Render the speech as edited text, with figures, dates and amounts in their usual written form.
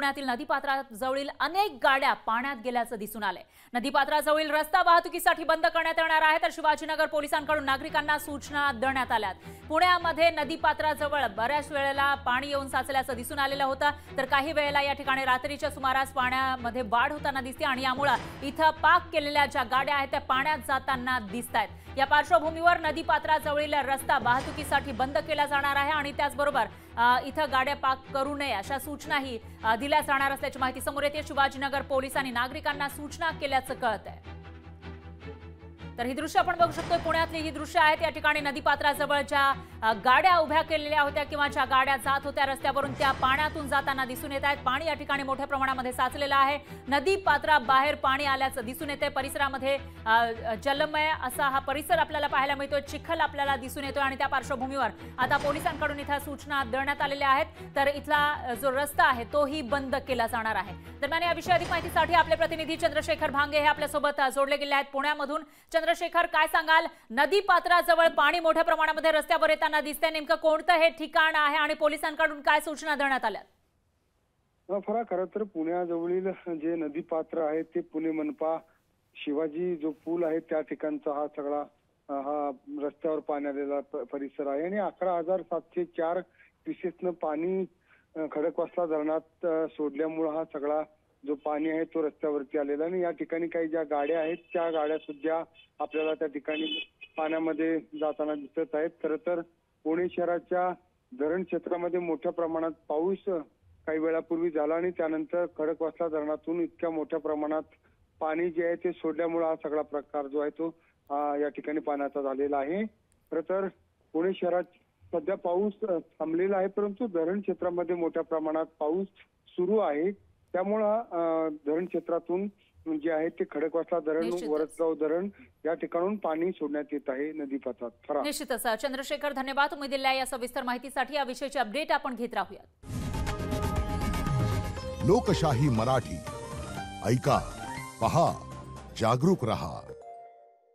पुण्यातील नदीपात्राजवळील अनेक गाड्या पाण्यात गेल्याचं दिसून आलंय। नदीपात्राजवळील रस्ता वाहतुकीसाठी बंद करण्यात येणार आहे, तर शिवाजीनगर पोलिसांकडून नागरिकांना सूचना देण्यात आल्यात। पुण्यामध्ये नदीपात्राजवळ बऱ्याच वेळेला पाणी येऊन साचल्याचं दिसून आलेलं होतं, तर काही वेळेला या ठिकाणी रात्रीच्या सुमारास पाण्यामध्ये वाढ होताना दिसते आणि यामुळे इथं पार्क केलेल्या ज्या गाड्या आहेत त्या पाण्यात जाताना दिसतायत। या पार्श्वभूमीवर नदीपात्राजवळील रस्ता वाहतुकीसाठी बंद केला जाणार आहे आणि त्याचबरोबर इथं गाड्या पार्क करू नये अशा सूचनाही दिल्या जाणार असल्याची माहिती समोर येते। शिवाजीनगर पोलिसांनी नागरिकांना सूचना केल्याचं कळतंय। तर ही दृश्य आपण बघू शकतो, पुण्यातली ही दृश्य आहेत। या ठिकाणी नदीपात्राजवळ ज्या गाड्या उभ्या केलेल्या होत्या किंवा ज्या गाड्या जात होत्या रस्त्यावरून त्या पाण्यातून जाताना दिसून येत आहेत। पाणी या ठिकाणी मोठ्या प्रमाणामध्ये साचलेलं आहे। नदीपात्राबाहेर पाणी आल्याचं दिसून येते। परिसरामध्ये जलमय असा हा परिसर आपल्याला पाहायला मिळतोय, चिखल आपल्याला दिसून येतोय आणि त्या पार्श्वभूमीवर आता पोलिसांकडून इथं सूचना देण्यात आलेल्या आहेत, तर इथला जो रस्ता आहे तोही बंद केला जाणार आहे। दरम्यान याविषयी अधिक माहितीसाठी आपले प्रतिनिधी चंद्रशेखर भांगे हे आपल्यासोबत जोडले गेले आहेत पुण्यामधून। चंद्रशेखर, काय सांगाल? नदीपात्राजवळ पाणी मोठ्या प्रमाणामध्ये रस्त्यावर येताना दिसतंय, नेमकं कोणतं हे ठिकाण आहे आणि पोलिसांकडून काय सूचना देण्यात आल्या? फरा खरं तर पुण्याजवळील जे नदीपात्र आहे ते पुणे मनपा शिवाजी जो पूल आहे त्या ठिकाणचा हा सगळा हा रस्त्यावर पाणी आलेला परिसर आहे आणि 11,704 क्युसेसनं पाणी खडकवासला धरणात सोडल्यामुळे हा सगळा जो पाणी आहे तो रस्त्यावरती आलेला आणि या ठिकाणी काही ज्या गाड्या आहेत त्या गाड्या सुद्धा आपल्याला त्या ठिकाणी पाण्यामध्ये जाताना दिसत आहेत। खरं तर पुणे शहराच्या धरण क्षेत्रामध्ये मोठ्या प्रमाणात पाऊस काही वेळापूर्वी झाला आणि त्यानंतर खडकवासला धरणातून इतक्या मोठ्या प्रमाणात पाणी जे आहे ते सोडल्यामुळे हा सगळा प्रकार जो आहे तो या ठिकाणी पाण्याचा झालेला आहे। खरं तर पुणे शहरात सध्या पाऊस थांबलेला आहे, परंतु धरण क्षेत्रामध्ये मोठ्या प्रमाणात पाऊस सुरू आहे, त्यामुळं धरण क्षेत्रातून जे आहे ते खडकवासला धरण, वरसगाव धरण या ठिकाणून पाणी सोडण्यात येत आहे नदीपात्रात। निश्चितच चंद्रशेखर, धन्यवाद तुम्ही दिलेल्या या सविस्तर माहितीसाठी। या विषयाची अपडेट आपण घेत राहूयात। लोकशाही मराठी ऐका, पहा, जागरूक रहा।